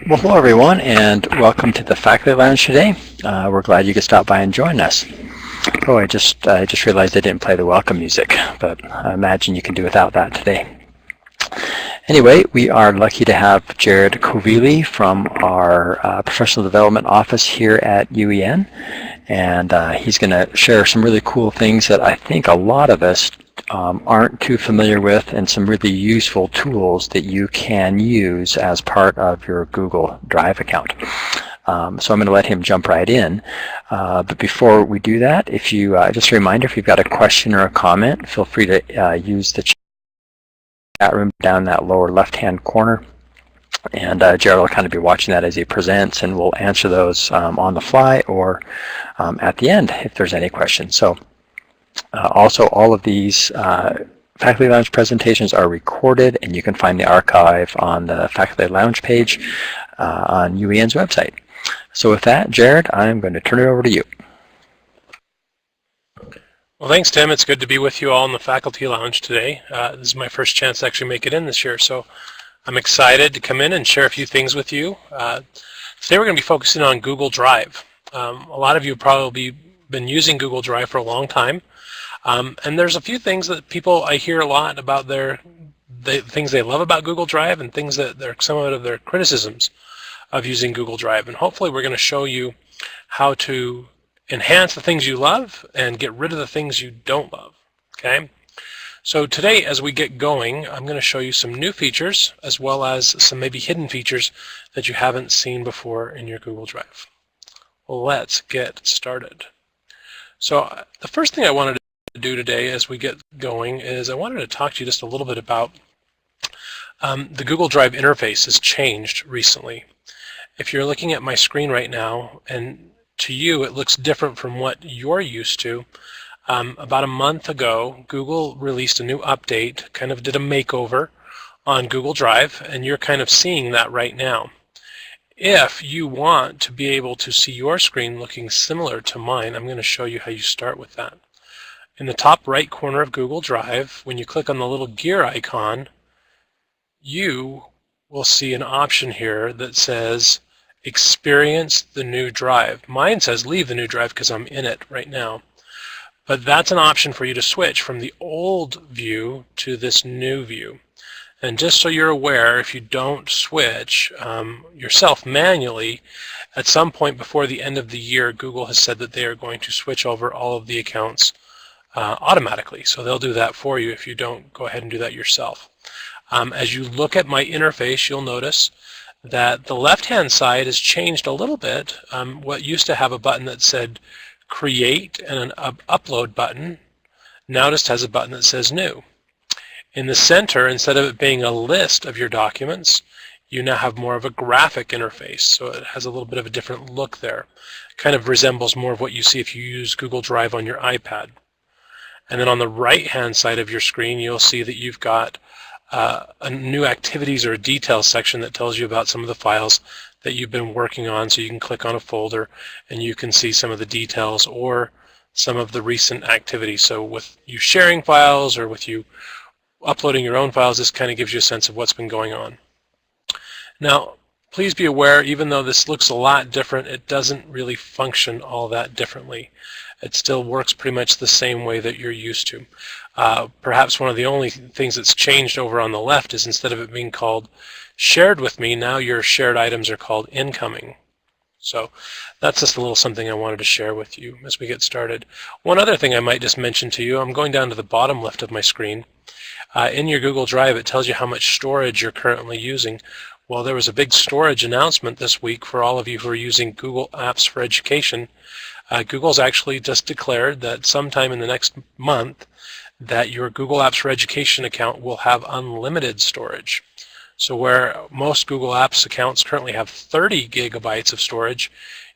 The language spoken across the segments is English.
Well, hello everyone, and welcome to the Faculty Lounge today. We're glad you could stop by and join us. Oh, I just realized I didn't play the welcome music, but I imagine you can do without that today. Anyway, we are lucky to have Jared Covili from our Professional Development Office here at UEN, and he's going to share some really cool things that I think a lot of us aren't too familiar with, and some really useful tools that you can use as part of your Google Drive account. So I'm going to let him jump right in. But before we do that, if you just a reminder, if you've got a question or a comment, feel free to use the chat room down in that lower left-hand corner. And Jared will kind of be watching that as he presents, and we'll answer those on the fly or at the end if there's any questions. So also, all of these Faculty Lounge presentations are recorded, and you can find the archive on the Faculty Lounge page on UEN's website. So with that, Jared, I'm going to turn it over to you. Well, thanks, Tim. It's good to be with you all in the Faculty Lounge today. This is my first chance to actually make it in this year, so I'm excited to come in and share a few things with you. Today we're going to be focusing on Google Drive. A lot of you have probably been using Google Drive for a long time. And there's a few things that I hear a lot about the things they love about Google Drive, and things that some of their criticisms of using Google Drive. And hopefully we're going to show you how to enhance the things you love and get rid of the things you don't love. Okay? So today, as we get going, I'm going to show you some new features as well as some maybe hidden features that you haven't seen before in your Google Drive. Well, let's get started. So the first thing I wanted to do today as we get going is I wanted to talk to you just a little bit about the Google Drive interface has changed recently. If you're looking at my screen right now, and to you it looks different from what you're used to, about a month ago Google released a new update, kind of did a makeover on Google Drive, and you're kind of seeing that right now. If you want to be able to see your screen looking similar to mine, I'm going to show you how you start with that. In the top right corner of Google Drive, when you click on the little gear icon, you will see an option here that says Experience the new drive. Mine says leave the new drive because I'm in it right now. But that's an option for you to switch from the old view to this new view. And just so you're aware, if you don't switch yourself manually, at some point before the end of the year, Google has said that they are going to switch over all of the accounts automatically. So they'll do that for you if you don't go ahead and do that yourself. As you look at my interface, you'll notice that the left-hand side has changed a little bit. What used to have a button that said Create and an Upload button now just has a button that says New. In the center, instead of it being a list of your documents, you now have more of a graphic interface, so it has a little bit of a different look there. It kind of resembles more of what you see if you use Google Drive on your iPad. And then on the right-hand side of your screen, you'll see that you've got a new activities or a details section that tells you about some of the files that you've been working on, so you can click on a folder and you can see some of the details or some of the recent activities. So with you sharing files or with you uploading your own files, this kind of gives you a sense of what's been going on. Now, please be aware, even though this looks a lot different, it doesn't really function all that differently. It still works pretty much the same way that you're used to. Perhaps one of the only things that's changed over on the left is instead of it being called Shared with Me, now your shared items are called Incoming. So that's just a little something I wanted to share with you as we get started. One other thing I might just mention to you, I'm going down to the bottom left of my screen. In your Google Drive, it tells you how much storage you're currently using. Well, there was a big storage announcement this week for all of you who are using Google Apps for Education. Google's actually just declared that sometime in the next month that your Google Apps for Education account will have unlimited storage. So where most Google Apps accounts currently have 30 gigabytes of storage,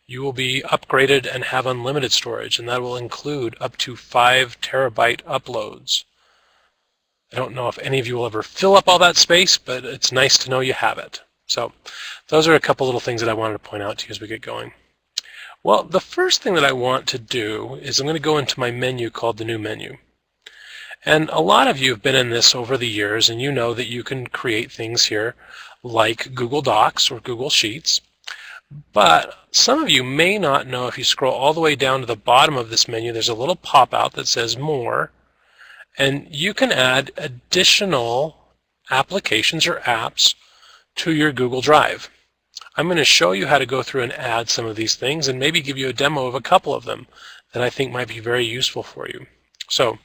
you will be upgraded and have unlimited storage, and that will include up to 5 terabyte uploads. I don't know if any of you will ever fill up all that space, but it's nice to know you have it. So those are a couple little things that I wanted to point out to you as we get going. Well, the first thing that I want to do is I'm going to go into my menu called the New Menu. And a lot of you have been in this over the years, and you know that you can create things here like Google Docs or Google Sheets. But some of you may not know, if you scroll all the way down to the bottom of this menu, there's a little pop-out that says More, and you can add additional applications or apps to your Google Drive. I'm going to show you how to go through and add some of these things and maybe give you a demo of a couple of them that I think might be very useful for you. So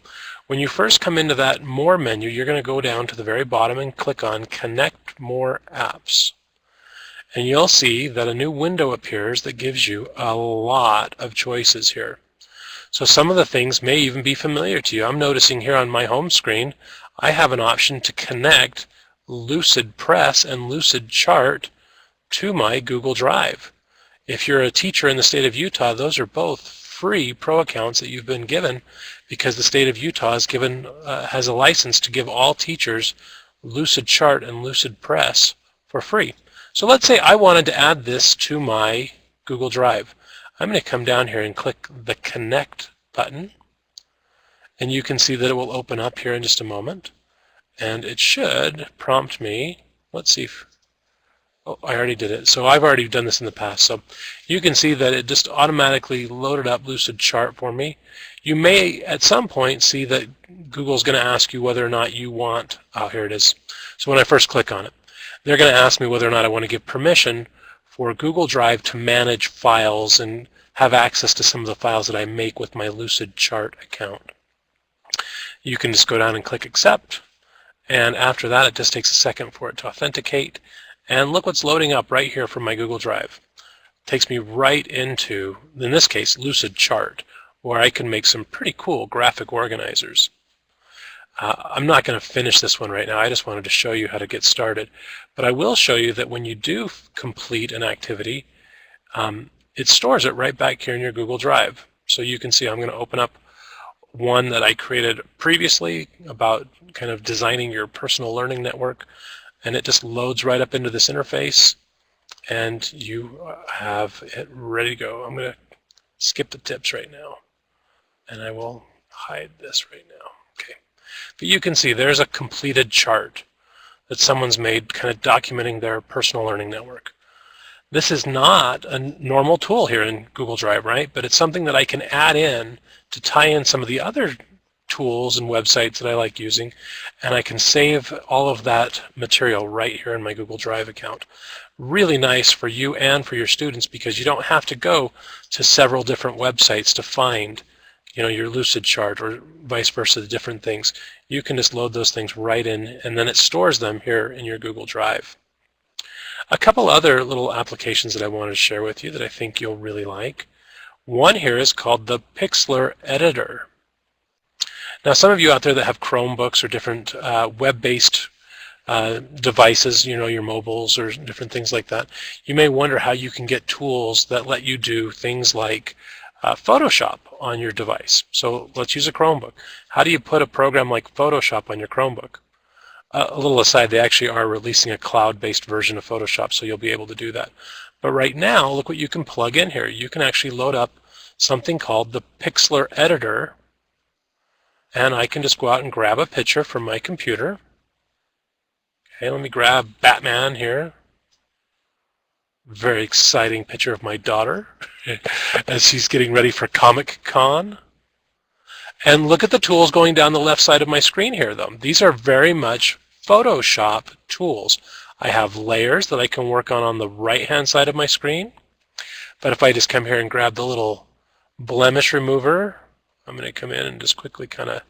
when you first come into that More menu, you're going to go down to the very bottom and click on Connect More Apps. And you'll see that a new window appears that gives you a lot of choices here. So some of the things may even be familiar to you. I'm noticing here on my home screen, I have an option to connect Lucid Press and Lucid Chart to my Google Drive. If you're a teacher in the state of Utah, those are both free pro accounts that you've been given because the state of Utah has a license to give all teachers Lucid Chart and Lucid Press for free. So let's say I wanted to add this to my Google Drive. I'm going to come down here and click the Connect button, and you can see that it will open up here in just a moment, and it should prompt me. Let's see if, oh, I already did it. So I've already done this in the past. So you can see that it just automatically loaded up Lucid Chart for me. You may at some point see that Google's going to ask you whether or not you want, oh, here it is. So when I first click on it, they're going to ask me whether or not I want to give permission for Google Drive to manage files and have access to some of the files that I make with my Lucid Chart account. You can just go down and click Accept, and after that it just takes a second for it to authenticate, and look what's loading up right here from my Google Drive. It takes me right into, in this case, Lucid Chart, where I can make some pretty cool graphic organizers. I'm not going to finish this one right now. I just wanted to show you how to get started. But I will show you that when you do complete an activity, it stores it right back here in your Google Drive. So you can see I'm going to open up one that I created previously about kind of designing your personal learning network. And it just loads right up into this interface. And you have it ready to go. I'm going to skip the tips right now. And I will hide this right now. Okay. But you can see there's a completed chart that someone's made kind of documenting their personal learning network. This is not a normal tool here in Google Drive, right? But it's something that I can add in to tie in some of the other tools and websites that I like using, and I can save all of that material right here in my Google Drive account. Really nice for you and for your students because you don't have to go to several different websites to find your Lucid Chart or vice versa, the different things. You can just load those things right in, and then it stores them here in your Google Drive. A couple other little applications that I wanted to share with you that I think you'll really like. One here is called the Pixlr Editor. Now, some of you out there that have Chromebooks or different web-based devices, your mobiles or different things like that, you may wonder how you can get tools that let you do things like Photoshop on your device. So let's use a Chromebook. How do you put a program like Photoshop on your Chromebook? A little aside, they actually are releasing a cloud-based version of Photoshop, so you'll be able to do that. But right now, look what you can plug in here. You can actually load up something called the Pixlr Editor, and I can just go out and grab a picture from my computer. Okay, let me grab Batman here. Very exciting picture of my daughter as she's getting ready for Comic-Con. And look at the tools going down the left side of my screen here, though. These are very much Photoshop tools. I have layers that I can work on the right-hand side of my screen. But if I just come here and grab the little blemish remover, I'm going to come in and just quickly kind of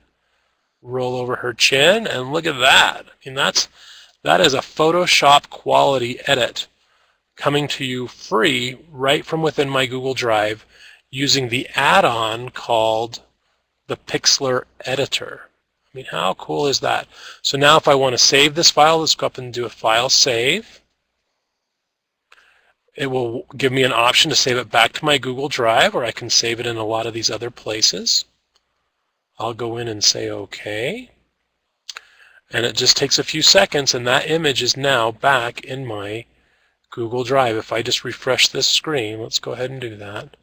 roll over her chin, and look at that. I mean, that is a Photoshop quality edit coming to you free right from within my Google Drive using the add-on called the Pixlr Editor. I mean, how cool is that? So now if I want to save this file, let's go up and do a file save. It will give me an option to save it back to my Google Drive, or I can save it in a lot of these other places. I'll go in and say OK. And it just takes a few seconds, and that image is now back in my Google Drive. If I just refresh this screen, let's go ahead and do that,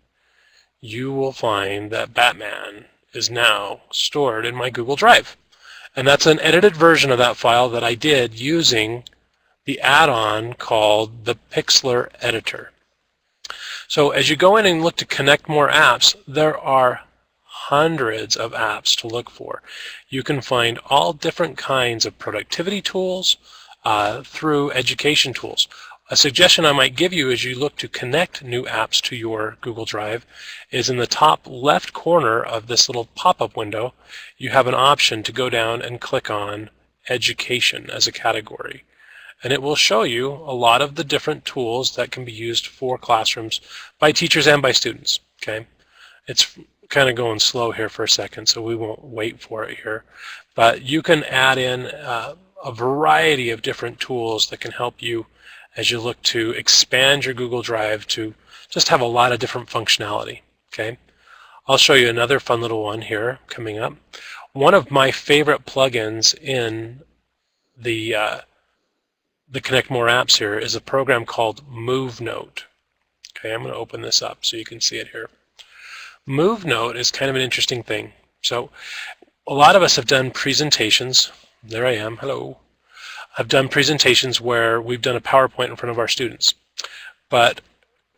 you will find that Batman is now stored in my Google Drive. And that's an edited version of that file that I did using the add-on called the Pixlr Editor. So as you go in and look to connect more apps, there are hundreds of apps to look for. You can find all different kinds of productivity tools through education tools. A suggestion I might give you as you look to connect new apps to your Google Drive is in the top left corner of this little pop-up window, you have an option to go down and click on Education as a category. And it will show you a lot of the different tools that can be used for classrooms by teachers and by students. Okay, it's kind of going slow here for a second, so we won't wait for it here. But you can add in a variety of different tools that can help you as you look to expand your Google Drive to just have a lot of different functionality. Okay, I'll show you another fun little one here coming up. One of my favorite plugins in the Connect More Apps here is a program called MoveNote. Okay, I'm going to open this up so you can see it here. MoveNote is kind of an interesting thing. So a lot of us have done presentations. There I am. Hello. I've done presentations where we've done a PowerPoint in front of our students. But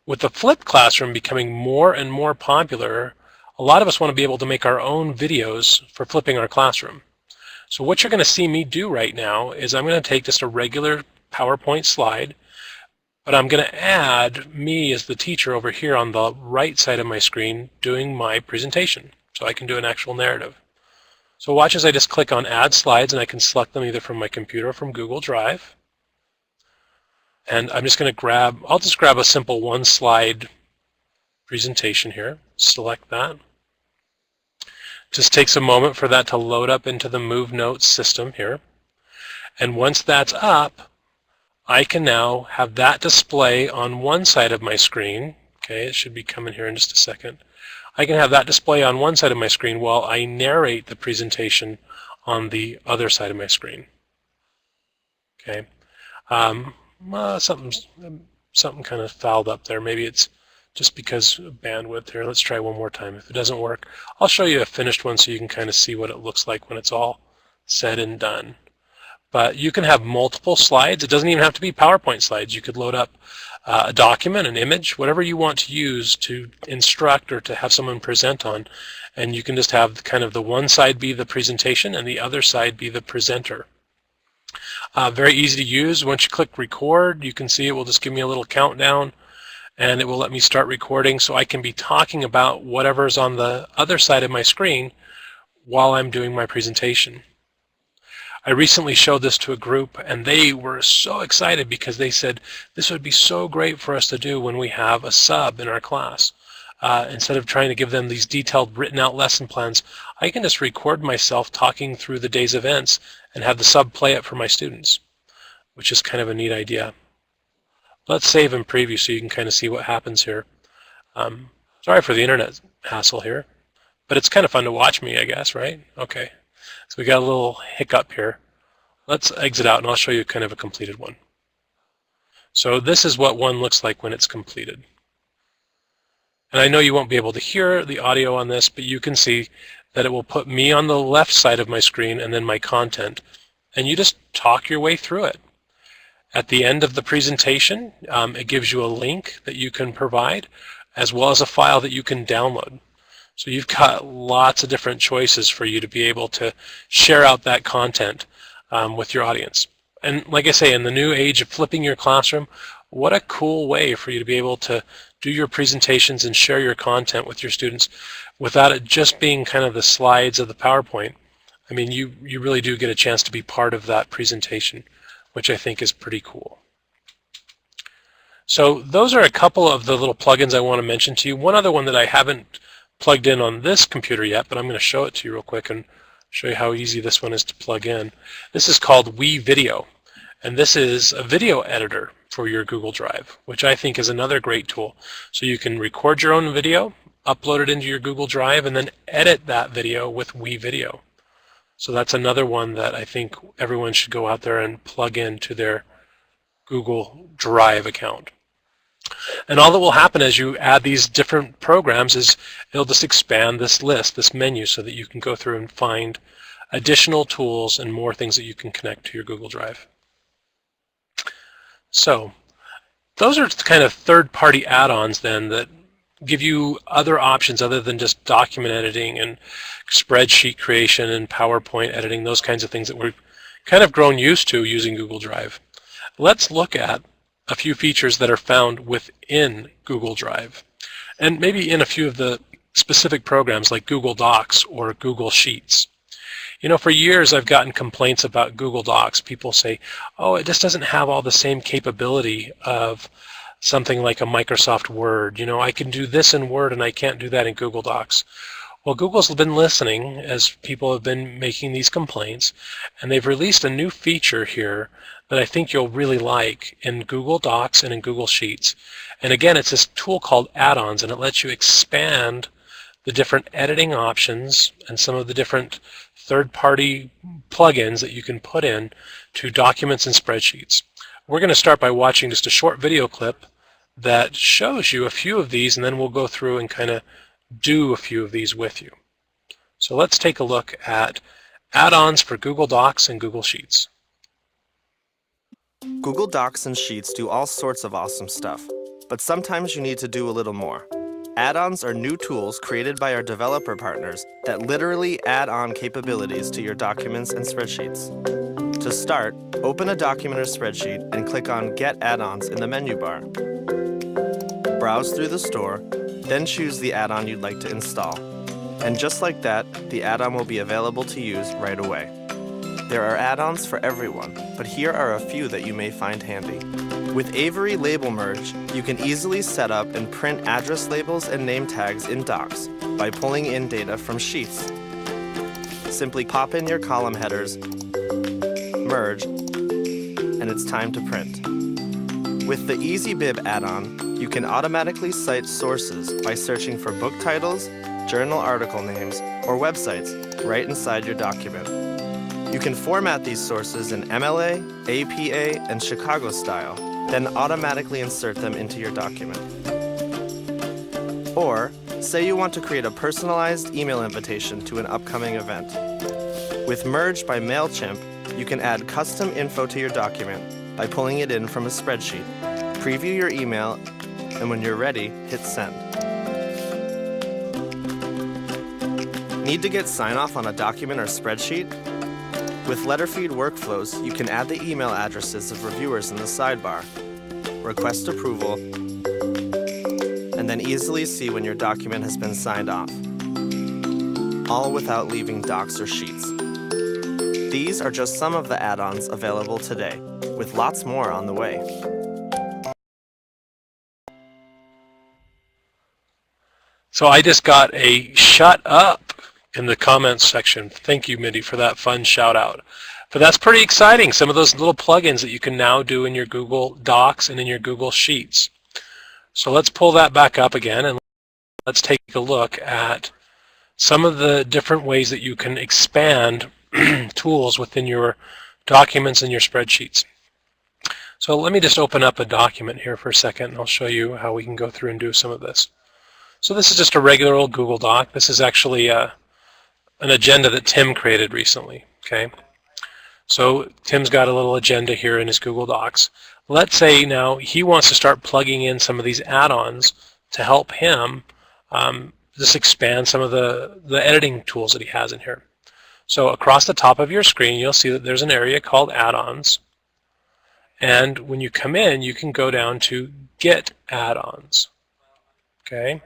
with the flipped classroom becoming more and more popular, a lot of us want to be able to make our own videos for flipping our classroom. So what you're going to see me do right now is I'm going to take just a regular PowerPoint slide, but I'm going to add me as the teacher over here on the right side of my screen doing my presentation, so I can do an actual narrative. So watch as I just click on Add Slides, and I can select them either from my computer or from Google Drive. And I'm just going to I'll just grab a simple one slide presentation here. Select that. Just takes a moment for that to load up into the MoveNote system here. And once that's up, I can now have that display on one side of my screen. Okay, it should be coming here in just a second. I can have that display on one side of my screen while I narrate the presentation on the other side of my screen. Okay, something kind of fouled up there. Maybe it's just because of bandwidth here. Let's try one more time. If it doesn't work, I'll show you a finished one so you can kind of see what it looks like when it's all said and done. But you can have multiple slides. It doesn't even have to be PowerPoint slides. You could load up a document, an image, whatever you want to use to instruct or to have someone present on. And you can just have kind of the one side be the presentation and the other side be the presenter. Very easy to use. Once you click record, you can see it will just give me a little countdown, and it will let me start recording so I can be talking about whatever's on the other side of my screen while I'm doing my presentation. I recently showed this to a group, and they were so excited because they said this would be so great for us to do when we have a sub in our class. Instead of trying to give them these detailed written out lesson plans, I can just record myself talking through the day's events and have the sub play it for my students, which is kind of a neat idea. Let's save and preview so you can kind of see what happens here. Sorry for the internet hassle here, but it's kind of fun to watch me, I guess, right? Okay, so we got a little hiccup here. Let's exit out and I'll show you kind of a completed one. So this is what one looks like when it's completed. And I know you won't be able to hear the audio on this, but you can see that it will put me on the left side of my screen and then my content. And you just talk your way through it. At the end of the presentation, it gives you a link that you can provide, as well as a file that you can download. So you've got lots of different choices for you to be able to share out that content with your audience. And like I say, in the new age of flipping your classroom, what a cool way for you to be able to do your presentations and share your content with your students without it just being kind of the slides of the PowerPoint. I mean, you really do get a chance to be part of that presentation, which I think is pretty cool. So those are a couple of the little plugins I want to mention to you. One other one that I haven't plugged in on this computer yet, but I'm going to show it to you real quick and show you how easy this one is to plug in. This is called WeVideo, and this is a video editor for your Google Drive, which I think is another great tool. So you can record your own video, upload it into your Google Drive, and then edit that video with WeVideo. So that's another one that I think everyone should go out there and plug into their Google Drive account. And all that will happen as you add these different programs is it'll just expand this list, this menu, so that you can go through and find additional tools and more things that you can connect to your Google Drive. So those are kind of third-party add-ons then that give you other options other than just document editing and spreadsheet creation and PowerPoint editing, those kinds of things that we've kind of grown used to using Google Drive. Let's look at a few features that are found within Google Drive, and maybe in a few of the specific programs like Google Docs or Google Sheets. You know, for years I've gotten complaints about Google Docs. People say, oh, it just doesn't have all the same capability of something like a Microsoft Word. You know, I can do this in Word and I can't do that in Google Docs. Well, Google's been listening as people have been making these complaints, and they've released a new feature here that I think you'll really like in Google Docs and in Google Sheets. And again, it's this tool called Add-ons, and it lets you expand the different editing options and some of the different third-party plugins that you can put in to documents and spreadsheets. We're going to start by watching just a short video clip that shows you a few of these, and then we'll go through and kind of do a few of these with you. So let's take a look at add-ons for Google Docs and Google Sheets. Google Docs and Sheets do all sorts of awesome stuff, but sometimes you need to do a little more. Add-ons are new tools created by our developer partners that literally add on capabilities to your documents and spreadsheets. To start, open a document or spreadsheet and click on Get Add-ons in the menu bar. Browse through the store, then choose the add-on you'd like to install. And just like that, the add-on will be available to use right away. There are add-ons for everyone, but here are a few that you may find handy. With Avery Label Merge, you can easily set up and print address labels and name tags in Docs by pulling in data from Sheets. Simply pop in your column headers, merge, and it's time to print. With the EasyBib add-on, you can automatically cite sources by searching for book titles, journal article names, or websites right inside your document. You can format these sources in MLA, APA, and Chicago style, then automatically insert them into your document. Or, say you want to create a personalized email invitation to an upcoming event. With Merge by MailChimp, you can add custom info to your document by pulling it in from a spreadsheet. Preview your email, and when you're ready, hit send. Need to get sign-off on a document or spreadsheet? With Letterfeed Workflows, you can add the email addresses of reviewers in the sidebar, request approval, and then easily see when your document has been signed off, all without leaving Docs or Sheets. These are just some of the add-ons available today, with lots more on the way. So I just got a shut up in the comments section. Thank you, Mindy, for that fun shout out. But that's pretty exciting, some of those little plugins that you can now do in your Google Docs and in your Google Sheets. So let's pull that back up again and let's take a look at some of the different ways that you can expand tools within your documents and your spreadsheets. So let me just open up a document here for a second, and I'll show you how we can go through and do some of this. So this is just a regular old Google Doc. This is actually an agenda that Tim created recently. Okay, so Tim's got a little agenda here in his Google Docs. Let's say now he wants to start plugging in some of these add-ons to help him just expand some of the editing tools that he has in here. So across the top of your screen, you'll see that there's an area called Add-ons. And when you come in, you can go down to Get Add-ons. Okay?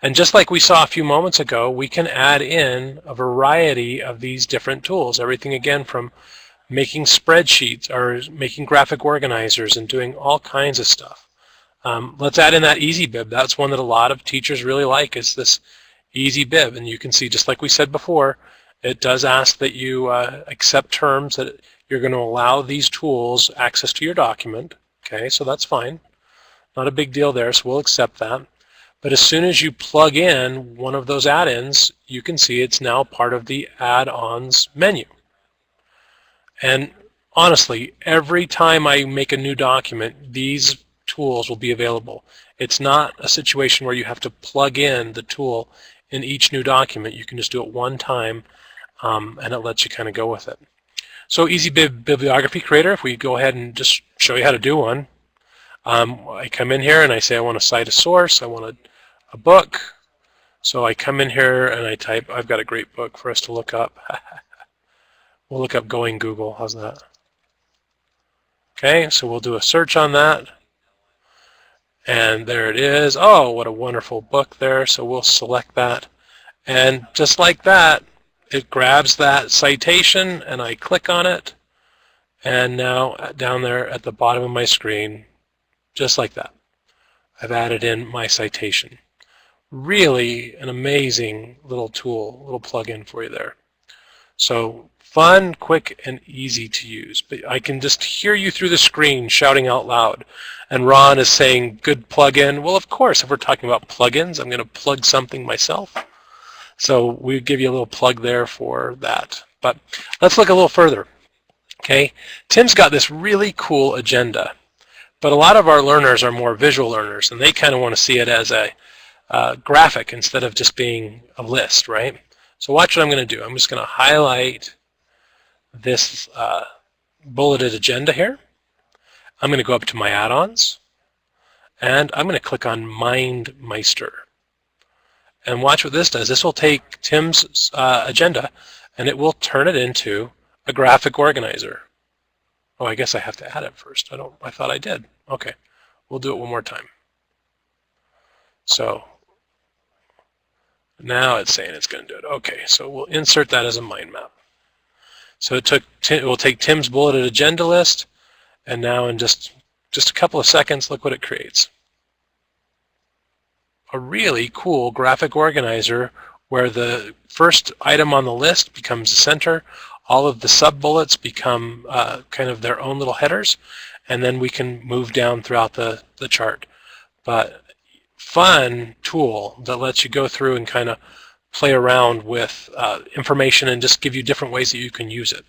And just like we saw a few moments ago, we can add in a variety of these different tools. Everything, again, from making spreadsheets or making graphic organizers and doing all kinds of stuff. Let's add in that EasyBib. That's one that a lot of teachers really like, is this EasyBib. And you can see, just like we said before, it does ask that you accept terms that you're going to allow these tools access to your document. Okay, so that's fine. Not a big deal there, so we'll accept that. But as soon as you plug in one of those add-ins, you can see it's now part of the add-ons menu. And honestly, every time I make a new document, these tools will be available. It's not a situation where you have to plug in the tool in each new document. You can just do it one time, and it lets you kind of go with it. So EasyBib Bibliography Creator, if we go ahead and just show you how to do one. I come in here and I say I want to cite a source, I want a book. So I come in here and I type, I've got a great book for us to look up. We'll look up Going Google, how's that? Okay, so we'll do a search on that. And there it is. Oh, what a wonderful book there. So we'll select that. And just like that, it grabs that citation and I click on it. And now down there at the bottom of my screen, just like that, I've added in my citation. Really an amazing little tool, little plug-in for you there. So fun, quick, and easy to use. But I can just hear you through the screen shouting out loud. And Ron is saying, good plug-in. Well, of course, if we're talking about plugins, I'm going to plug something myself. So we give you a little plug there for that. But let's look a little further. Okay, Tim's got this really cool agenda. But a lot of our learners are more visual learners, and they kind of want to see it as a graphic instead of just being a list, right? So watch what I'm going to do. I'm just going to highlight this bulleted agenda here. I'm going to go up to my add-ons, and I'm going to click on MindMeister. And watch what this does. This will take Tim's agenda, and it will turn it into a graphic organizer. Oh, I guess I have to add it first. I thought I did. Okay, we'll do it one more time. So now it's saying it's going to do it. Okay, so we'll insert that as a mind map. So it will take Tim's bulleted agenda list, and now in just a couple of seconds, look what it creates. A really cool graphic organizer where the first item on the list becomes the center, all of the sub-bullets become kind of their own little headers, and then we can move down throughout the chart. But fun tool that lets you go through and kind of play around with information and just give you different ways that you can use it.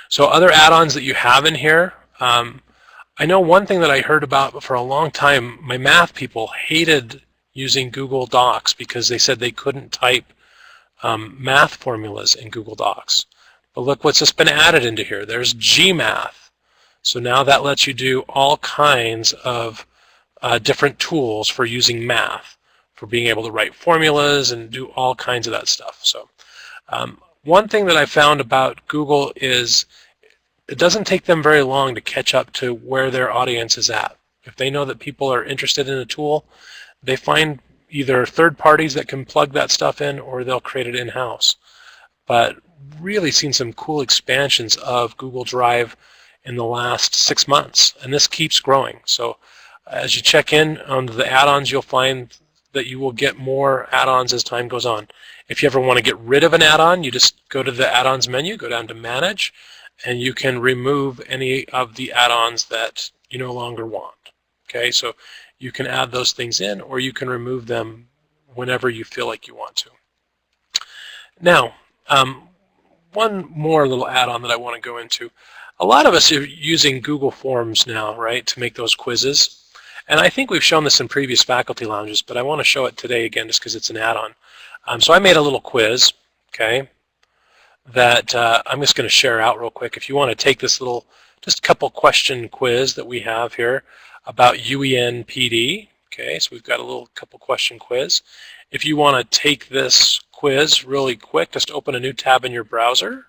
So other add-ons that you have in here, I know one thing that I heard about for a long time, my math people hated using Google Docs because they said they couldn't type math formulas in Google Docs. But look what's just been added into here. There's GMath. So now that lets you do all kinds of different tools for using math, for being able to write formulas and do all kinds of that stuff. So one thing that I found about Google is it doesn't take them very long to catch up to where their audience is at. If they know that people are interested in a tool, they find either third parties that can plug that stuff in or they'll create it in-house. But really seen some cool expansions of Google Drive in the last 6 months, and this keeps growing. So as you check in on the add-ons, you'll find that you will get more add-ons as time goes on. If you ever want to get rid of an add-on, you just go to the add-ons menu, go down to Manage, and you can remove any of the add-ons that you no longer want. Okay, so you can add those things in, or you can remove them whenever you feel like you want to. Now, one more little add-on that I want to go into. A lot of us are using Google Forms now, right, to make those quizzes. And I think we've shown this in previous faculty lounges, but I want to show it today again just because it's an add-on. So I made a little quiz, okay, that I'm just going to share out real quick. If you want to take this little, just a couple question quiz that we have here about UEN PD, okay, so we've got a little couple question quiz. If you want to take this quiz really quick, just open a new tab in your browser,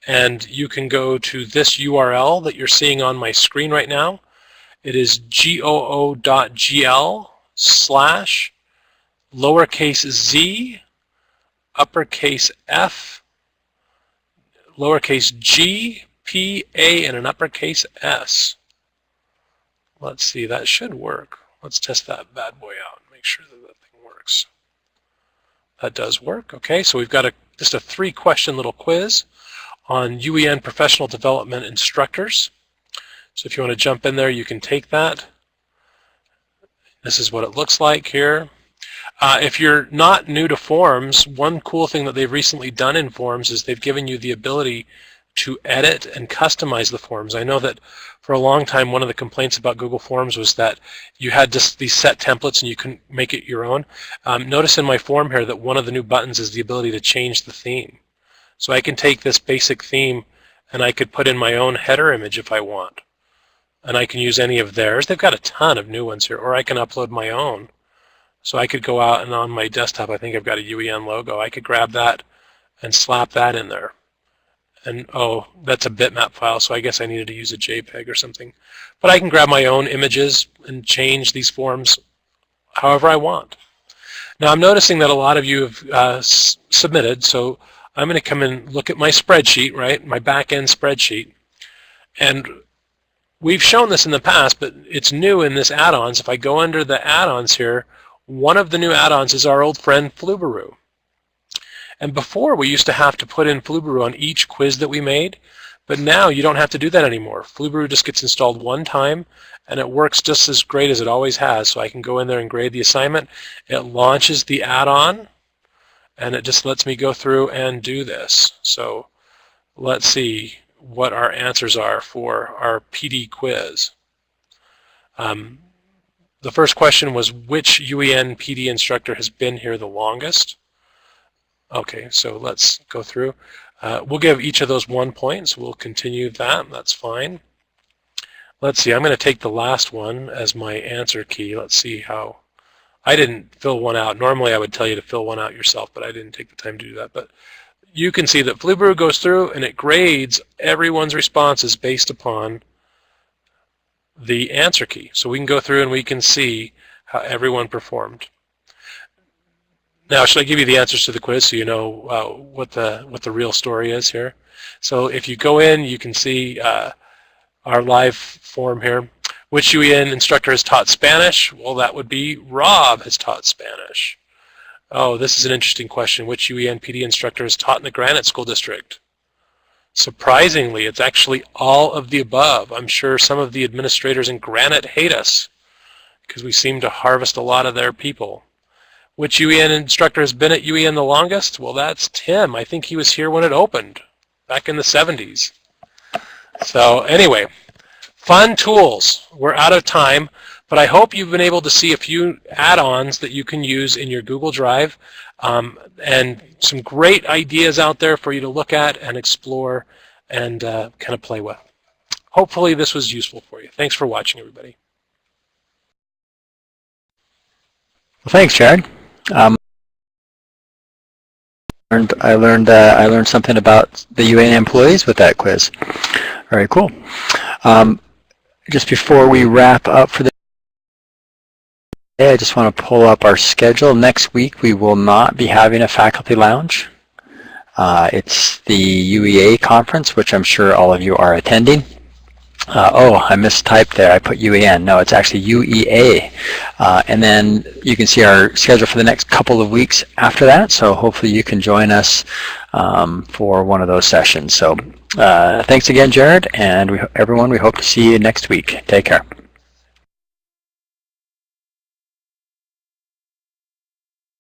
and you can go to this URL that you're seeing on my screen right now. It is goo.gl/z, uppercase F, lowercase g, P, A, and an uppercase S. Let's see, that should work. Let's test that bad boy out and make sure that that thing works. That does work. Okay, so we've got just a 3-question little quiz on UEN professional development instructors. So if you want to jump in there, you can take that. This is what it looks like here. If you're not new to Forms, one cool thing that they've recently done in Forms is they've given you the ability to edit and customize the forms. I know that for a long time one of the complaints about Google Forms was that you had just these set templates and you couldn't make it your own. Notice in my form here that one of the new buttons is the ability to change the theme. So I can take this basic theme and I could put in my own header image if I want. and I can use any of theirs. They've got a ton of new ones here, or I can upload my own. So I could go out and on my desktop, I think I've got a UEN logo. I could grab that and slap that in there. And oh, that's a bitmap file, so I guess I needed to use a JPEG or something. But I can grab my own images and change these forms however I want. Now I'm noticing that a lot of you have submitted, so I'm going to come and look at my spreadsheet, right, my back-end spreadsheet. And we've shown this in the past, but it's new in this add-ons. If I go under the add-ons here, one of the new add-ons is our old friend Flubaroo. And before we used to have to put in Flubaroo on each quiz that we made, but now you don't have to do that anymore. Flubaroo just gets installed one time, and it works just as great as it always has. So I can go in there and grade the assignment. It launches the add-on, and it just lets me go through and do this. So let's see what our answers are for our PD quiz. The first question was, which UEN PD instructor has been here the longest? Okay, so let's go through. We'll give each of those 1 point, so we'll continue that. That's fine. Let's see, I'm going to take the last one as my answer key. Let's see how... I didn't fill one out. Normally I would tell you to fill one out yourself, but I didn't take the time to do that. But you can see that Flubaroo goes through and it grades everyone's responses based upon the answer key. So we can go through and we can see how everyone performed. Now, should I give you the answers to the quiz so you know what the real story is here? So if you go in, you can see our live form here. Which UEN instructor has taught Spanish? Well, that would be Rob has taught Spanish. Oh, this is an interesting question. Which UEN PD instructor has taught in the Granite School District? Surprisingly, it's actually all of the above. I'm sure some of the administrators in Granite hate us because we seem to harvest a lot of their people. Which UEN instructor has been at UEN the longest? Well, that's Tim. I think he was here when it opened, back in the 70s. So anyway, fun tools. We're out of time, but I hope you've been able to see a few add-ons that you can use in your Google Drive, and some great ideas out there for you to look at and explore and kind of play with. Hopefully this was useful for you. Thanks for watching, everybody. Well, thanks, Jared. I learned something about the UEN employees with that quiz. Very cool. Just before we wrap up for the day, I just want to pull up our schedule. Next week we will not be having a faculty lounge. It's the UEA conference, which I'm sure all of you are attending. Oh, I mistyped there. I put UEN. No, it's actually UEA. And then you can see our schedule for the next couple of weeks after that. So hopefully you can join us for one of those sessions. So thanks again, Jared. And everyone, we hope to see you next week. Take care.